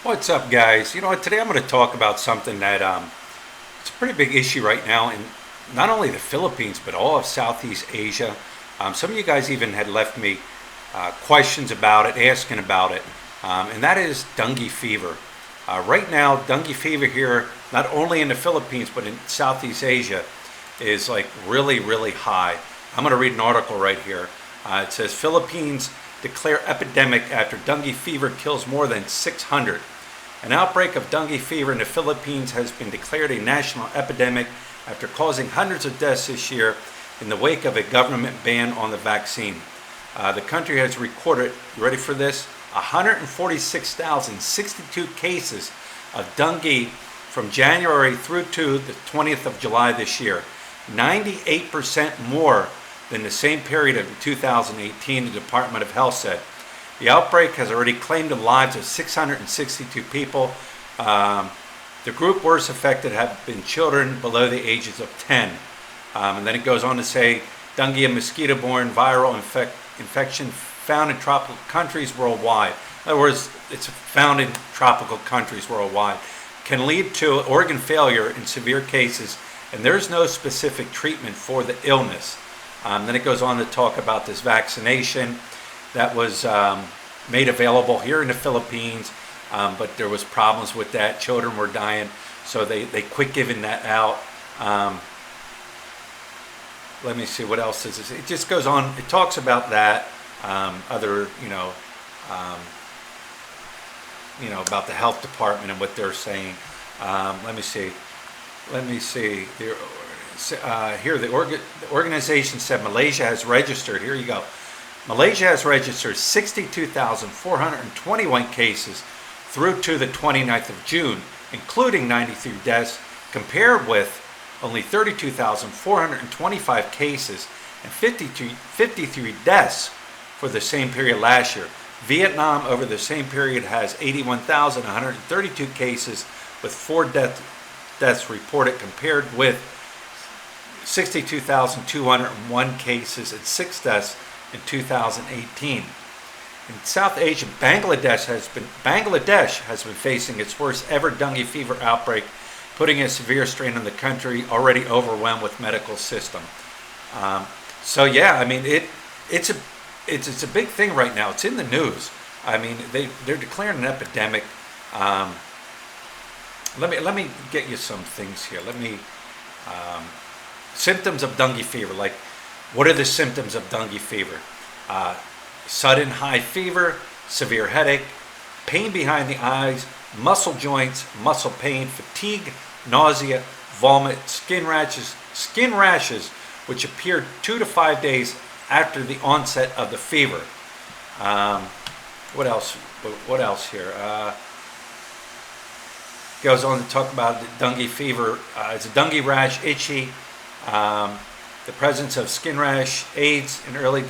What's up, guys? You know what? Today I'm going to talk about something that it's a pretty big issue right now in not only the Philippines but all of Southeast Asia. Some of you guys even had left me questions about it, asking about it, and that is dengue fever. Right now, dengue fever here, not only in the Philippines but in Southeast Asia, is like really, really high. I'm going to read an article right here. It says Philippines declare epidemic after dengue fever kills more than 600. An outbreak of dengue fever in the Philippines has been declared a national epidemic after causing hundreds of deaths this year in the wake of a government ban on the vaccine. The country has recorded, you ready for this, 146,062 cases of dengue from January through to the 20th of July this year, 98% more than the same period of 2018, the Department of Health said. The outbreak has already claimed the lives of 662 people. The group worst affected have been children below the ages of 10. And then it goes on to say, dengue, a mosquito-borne viral infection found in tropical countries worldwide. In other words, it's found in tropical countries worldwide. Can lead to organ failure in severe cases, and there's no specific treatment for the illness. Then it goes on to talk about this vaccination that was made available here in the Philippines, but there was problems with that. Children were dying, so they quit giving that out. Let me see, what else is this? It just goes on. It talks about that, other, about the health department and what they're saying. Let me see. Here, the organization said Malaysia has registered, here you go. Malaysia has registered 62,421 cases through to the 29th of June, including 93 deaths, compared with only 32,425 cases and 53 deaths for the same period last year. Vietnam over the same period has 81,132 cases with 4 deaths reported, compared with 62,201 cases and 6 deaths in 2018. In South Asia, Bangladesh has been facing its worst ever dengue fever outbreak, putting a severe strain on the country already overwhelmed with medical system. So yeah, I mean it's a big thing right now. It's in the news. I mean they're declaring an epidemic. Let me get you some things here. Symptoms of dengue fever, like what are the symptoms of dengue fever? Sudden high fever, severe headache, pain behind the eyes, muscle joints, muscle pain, fatigue, nausea, vomit, skin rashes, which appear 2 to 5 days after the onset of the fever. What else here? Goes on to talk about the dengue fever. It's a dengue rash, itchy, the presence of skin rash aids in early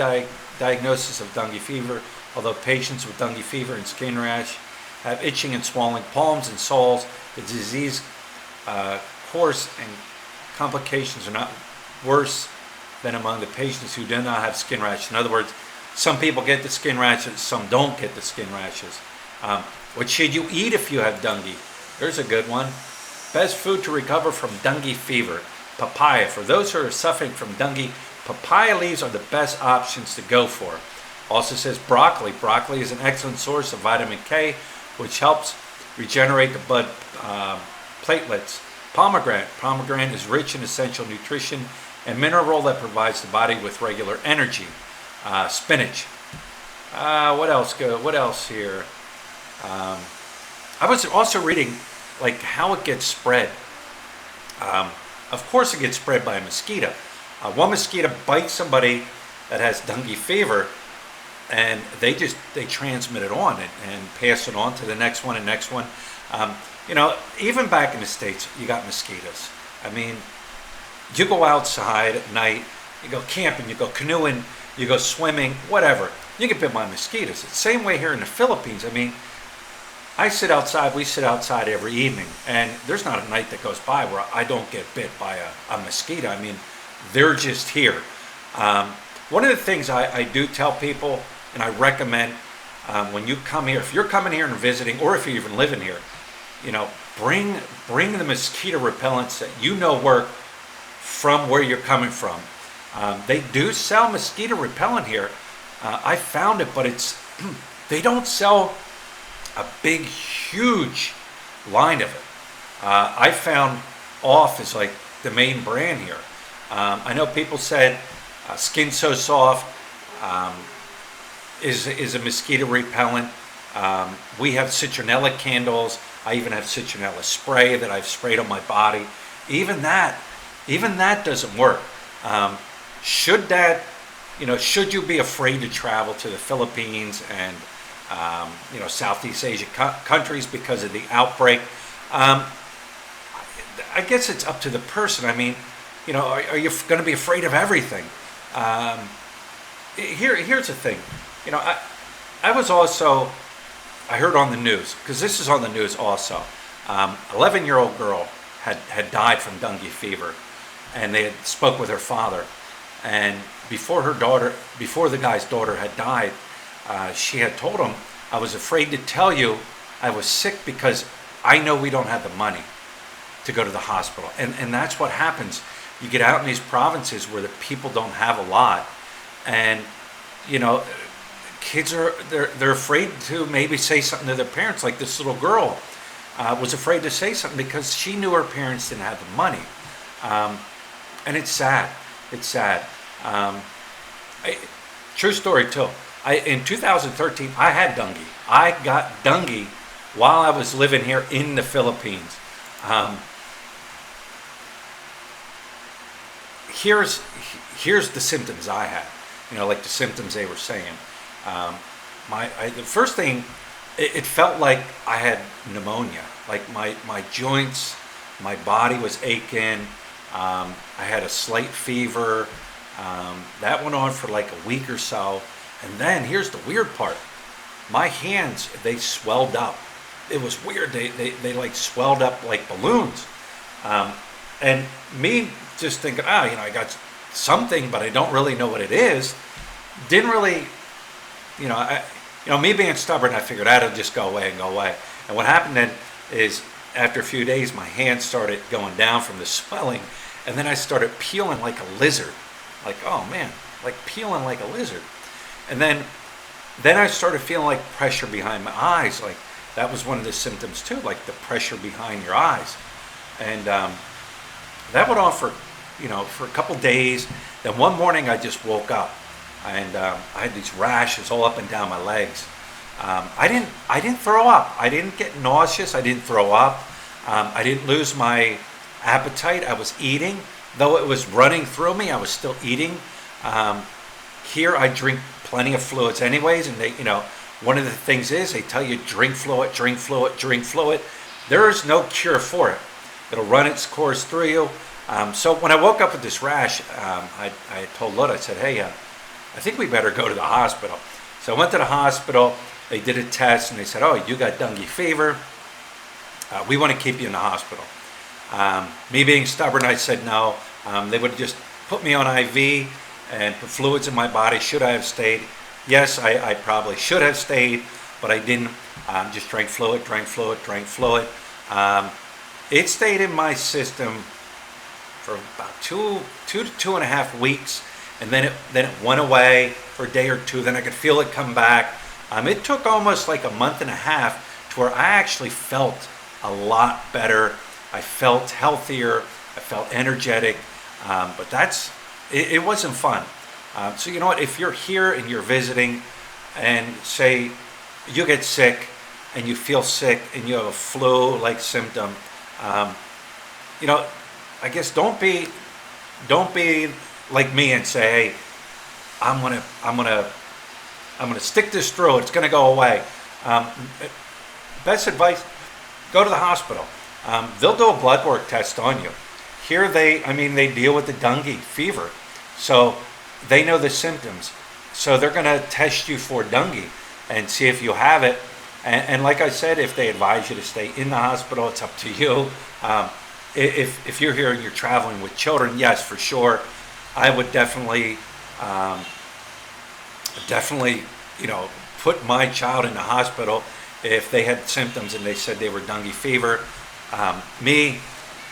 diagnosis of dengue fever, although patients with dengue fever and skin rash have itching and swelling palms and soles. The disease course and complications are not worse than among the patients who do not have skin rash. In other words, some people get the skin rashes, some don't get the skin rashes. What should you eat if you have dengue? There's a good one. Best food to recover from dengue fever: papaya. For those who are suffering from dengue, papaya leaves are the best options to go for. Also says broccoli. Broccoli is an excellent source of vitamin K, which helps regenerate the blood platelets. Pomegranate is rich in essential nutrition and mineral that provides the body with regular energy. Spinach. What else here? I was also reading like how it gets spread. Of course it gets spread by a mosquito. One mosquito bites somebody that has dengue fever, and they transmit it on and pass it on to the next one and next one. Even back in the States, you got mosquitoes. I mean, you go outside at night, you go camping, you go canoeing, you go swimming, whatever. You get bit by mosquitoes. It's the same way here in the Philippines. I mean, we sit outside every evening, and there's not a night that goes by where I don't get bit by a mosquito. I mean, they're just here. One of the things I do tell people, and I recommend, when you come here, if you're coming here and visiting, or if you're even living here, bring the mosquito repellents that work from where you're coming from. They do sell mosquito repellent here. I found it, but they don't sell a big, huge line of it. I found Off is like the main brand here. I know people said Skin So Soft is a mosquito repellent. We have citronella candles. I even have citronella spray that I've sprayed on my body. Even that doesn't work. Should you be afraid to travel to the Philippines and Southeast Asia countries because of the outbreak? I guess it's up to the person. I mean, are you going to be afraid of everything? Here's the thing. I heard on the news, because this is on the news also. 11-year-old girl had died from dengue fever, and they had spoke with her father. And before the guy's daughter had died, she had told him, "I was afraid to tell you I was sick because I know we don't have the money to go to the hospital." And that's what happens. You get out in these provinces where the people don't have a lot, and kids they're afraid to maybe say something to their parents. Like this little girl was afraid to say something because she knew her parents didn't have the money, and it's sad. It's sad. True story too. In 2013, I had dengue. I got dengue while I was living here in the Philippines. Here's the symptoms I had. Like the symptoms they were saying. The first thing, it felt like I had pneumonia. Like my joints, my body was aching. I had a slight fever. That went on for like a week or so. And then here's the weird part. My hands, they swelled up. It was weird. They like swelled up like balloons. And me just thinking, I got something, but I don't really know what it is. Didn't really, me being stubborn, I figured that'll just go away and go away. And what happened then is after a few days, my hands started going down from the swelling, and then I started peeling like a lizard. Like, oh man, like peeling like a lizard. And then I started feeling like pressure behind my eyes. Like that was one of the symptoms too, like the pressure behind your eyes. And that went on for a couple days. Then one morning I just woke up, and I had these rashes all up and down my legs. I didn't throw up. I didn't get nauseous. I didn't throw up. I didn't lose my appetite. I was eating, though it was running through me. I was still eating. Here I drink plenty of fluids anyways, and one of the things is they tell you drink fluid, drink fluid, drink fluid. There is no cure for it. It'll run its course through you. So when I woke up with this rash, I told Lud, I said, hey, I think we better go to the hospital. So I went to the hospital. They did a test, and they said, oh, you got dengue fever. We want to keep you in the hospital. Me being stubborn, I said no. They would just put me on IV and put fluids in my body. Should I have stayed? Yes, I probably should have stayed, but I didn't. Just drank fluid, drank fluid, drank fluid. It stayed in my system for about two to 2.5 weeks, and then it went away for a day or two. Then I could feel it come back. It took almost like a month and a half to where I actually felt a lot better. I felt healthier. I felt energetic. But it wasn't fun. So you know what? If you're here and you're visiting, and say you get sick and you feel sick and you have a flu-like symptom, I guess don't be like me and say, hey, I'm gonna stick this through. It's gonna go away. Best advice: go to the hospital. They'll do a blood work test on you. Here they deal with the dengue fever, so they know the symptoms. So they're gonna test you for dengue and see if you have it. And like I said, if they advise you to stay in the hospital, it's up to you. If you're here and you're traveling with children, yes, for sure, I would definitely, put my child in the hospital if they had symptoms and they said they were dengue fever. Me,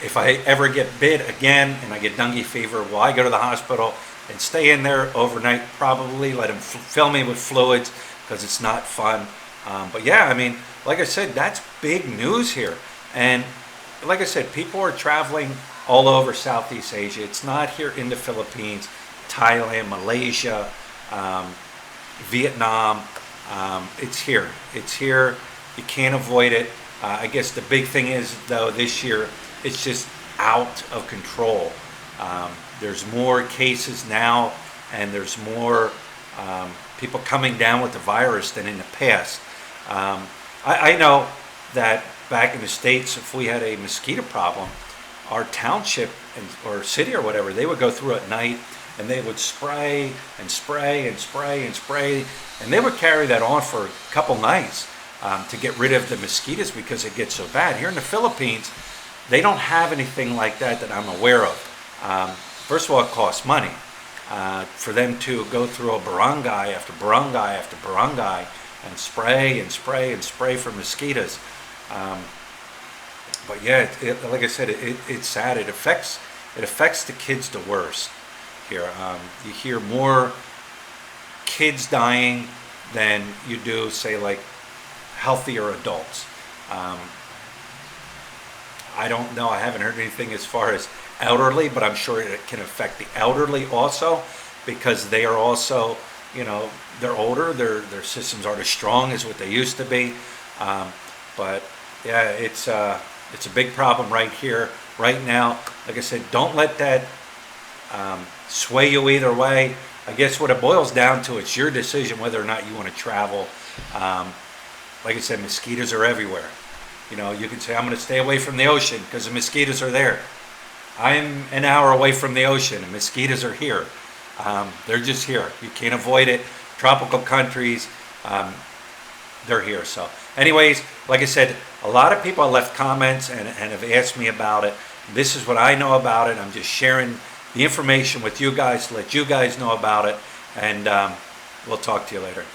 if I ever get bit again and I get dengue fever, will I go to the hospital and stay in there overnight? Probably. Let them fill me with fluids because it's not fun. But yeah, I mean, like I said, that's big news here. And like I said, people are traveling all over Southeast Asia. It's not here in the Philippines, Thailand, Malaysia, Vietnam. It's here. It's here. You can't avoid it. I guess the big thing is, though, this year, it's just out of control. There's more cases now, and there's more people coming down with the virus than in the past. I know that back in the States, if we had a mosquito problem, our township or city or whatever, they would go through at night and they would spray and spray and spray and spray, and they would carry that on for a couple nights to get rid of the mosquitoes because it gets so bad. Here in the Philippines, they don't have anything like that I'm aware of. First of all, it costs money for them to go through a barangay after barangay after barangay and spray and spray and spray for mosquitoes. But yeah, like I said, it's sad. It affects the kids the worst here. You hear more kids dying than you do, say, like healthier adults. I don't know. I haven't heard anything as far as elderly, but I'm sure it can affect the elderly also because they are also, they're older. Their systems aren't as strong as what they used to be. But yeah, it's a big problem right here, right now. Like I said, don't let that sway you either way. I guess what it boils down to, it's your decision whether or not you want to travel. Like I said, mosquitoes are everywhere. You can say, I'm going to stay away from the ocean because the mosquitoes are there. I'm an hour away from the ocean and mosquitoes are here. They're just here. You can't avoid it. Tropical countries, they're here. So anyways, like I said, a lot of people have left comments and have asked me about it. This is what I know about it. I'm just sharing the information with you guys to let you guys know about it. And we'll talk to you later.